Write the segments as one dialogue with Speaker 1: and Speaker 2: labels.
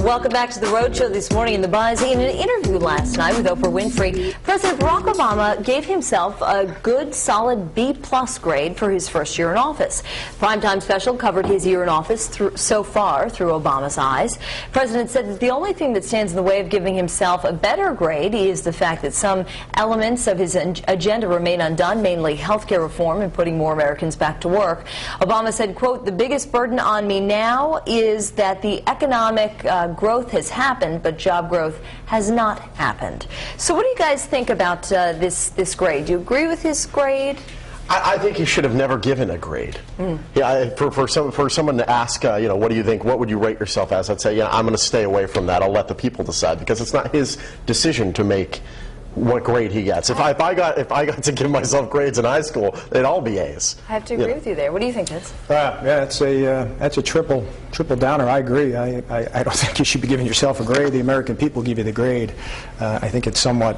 Speaker 1: Welcome back to the Rhode Show this morning in the Buzz. In an interview last night with Oprah Winfrey, President Barack Obama gave himself a good, solid B-plus grade for his first year in office. Primetime Special covered his year in office so far through Obama's eyes. The President said that the only thing that stands in the way of giving himself a better grade is the fact that some elements of his agenda remain undone, mainly health care reform and putting more Americans back to work. Obama said, quote, "The biggest burden on me now is that the economic growth has happened, but job growth has not happened." So what do you guys think about this grade? Do you agree with his grade?
Speaker 2: I think he should have never given a grade. Yeah, for someone to ask, what do you think? What would you rate yourself as? I'd say, I'm going to stay away from that. I'll let the people decide, because it's not his decision to make what grade he gets. If I got to give myself grades in high school, they'd all be A's.
Speaker 1: I have to agree with you there. What do you think, Vince?
Speaker 3: Yeah, that's a triple downer. I agree. I don't think you should be giving yourself a grade. The American people give you the grade. I think it's somewhat,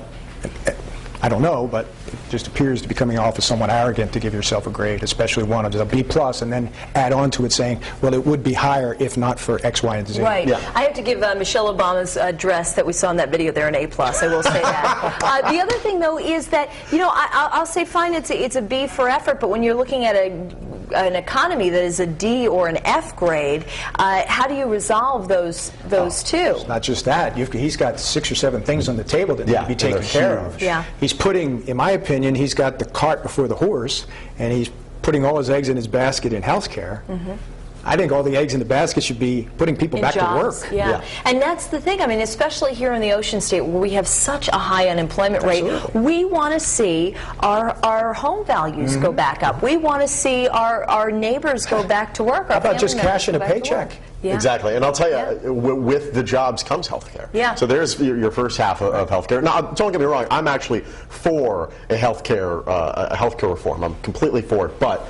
Speaker 3: I don't know, but it just appears to be coming off as somewhat arrogant to give yourself a grade, especially one of a B+, and then add on to it saying, well, it would be higher if not for X, Y, and Z.
Speaker 1: Right. Yeah. I have to give Michelle Obama's dress that we saw in that video there an A+. I will say that. The other thing, though, is that, I'll say fine, it's a B for effort, but when you're looking at an economy that is a D or an F grade, how do you resolve those two?
Speaker 3: It's not just that. He's got 6 or 7 things on the table that need to be taken care of.
Speaker 1: Yeah.
Speaker 3: He's putting, in my opinion, he's got the cart before the horse, and he's putting all his eggs in his basket in health care. I think all the eggs in the basket should be putting people back to work.
Speaker 1: Yeah. And that's the thing. I mean, especially here in the Ocean State, where we have such a high unemployment rate, we want to see our home values go back up. We want to see our neighbors go back to work.
Speaker 3: How about just cashing a paycheck?
Speaker 1: Yeah.
Speaker 2: Exactly, and I'll tell you, with the jobs comes health care.
Speaker 1: Yeah.
Speaker 2: So there's your first half of health care. Now, don't get me wrong, I'm actually for a health care reform. I'm completely for it, but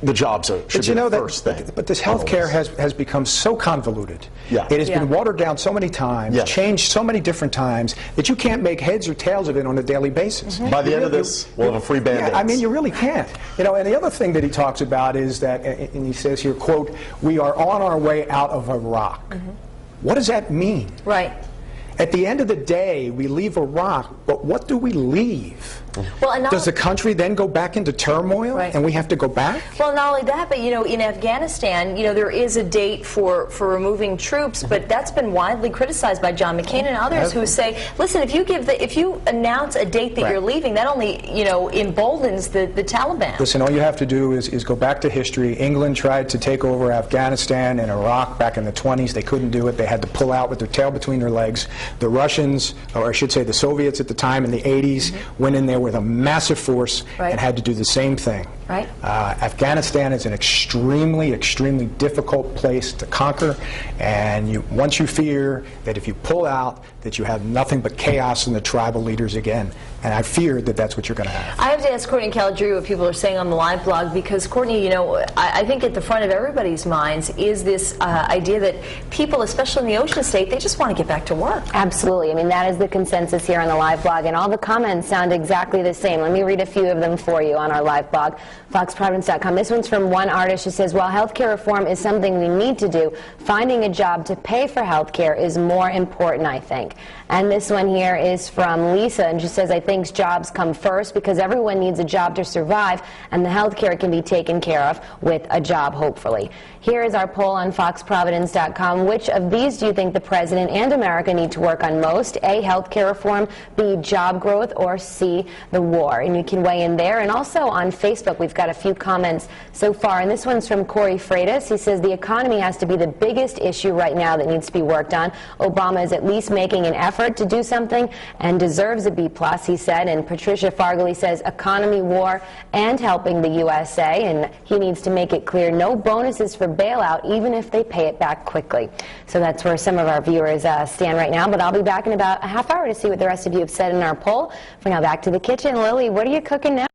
Speaker 2: the jobs should be the first thing.
Speaker 3: But this health care has become so convoluted.
Speaker 2: Yeah.
Speaker 3: It has been watered down so many times, changed so many different times, that you can't make heads or tails of it on a daily basis.
Speaker 2: By the end of this, we'll have a free Band-Aids.
Speaker 3: Yeah, I mean, you really can't. And the other thing that he talks about is that, and he says here, quote, "We are on our way out of Iraq." What does that mean?
Speaker 1: Right.
Speaker 3: At the end of the day, we leave Iraq, but what do we leave?
Speaker 1: Well,
Speaker 3: does the country then go back into turmoil, and we have to go back?
Speaker 1: Well, not only that, but in Afghanistan, there is a date for removing troops, but that's been widely criticized by John McCain and others who say, listen, if you announce a date that you're leaving, that only emboldens the Taliban.
Speaker 3: Listen, all you have to do is go back to history. England tried to take over Afghanistan and Iraq back in the 20s. They couldn't do it. They had to pull out with their tail between their legs. The Russians, or I should say the Soviets at the time in the 80s, went in there with a massive force and had to do the same thing.
Speaker 1: Right.
Speaker 3: Afghanistan is an extremely, extremely difficult place to conquer, and once you fear that if you pull out, that you have nothing but chaos in the tribal leaders again. And I fear that that's what you're going to have.
Speaker 1: I have to ask Courtney Caladriu what people are saying on the live blog, because, Courtney, I think at the front of everybody's minds is this idea that people, especially in the Ocean State, they just want to get back to work.
Speaker 4: Absolutely. I mean, that is the consensus here on the live blog, and all the comments sound exactly the same. Let me read a few of them for you on our live blog, foxprovidence.com. This one's from one artist who says, while health care reform is something we need to do, finding a job to pay for health care is more important, I think. And this one here is from Lisa, and she says, I think jobs come first because everyone needs a job to survive, and the health care can be taken care of with a job, hopefully. Here is our poll on foxprovidence.com. Which of these do you think the President and America need to work on most? A, health care reform, B, job growth, or C, the war? And you can weigh in there. And also on Facebook, we've got a few comments so far. And this one's from Corey Freitas. He says, the economy has to be the biggest issue right now that needs to be worked on. Obama is at least making an effort to do something and deserves a B+, he said. And Patricia Fargley says, economy, war, and helping the USA. And he needs to make it clear no bonuses for bailout, even if they pay it back quickly. So that's where some of our viewers stand right now. But I'll be back in about a half hour to see what the rest of you have said in our poll. For now, back to the kitchen. Lily, what are you cooking now?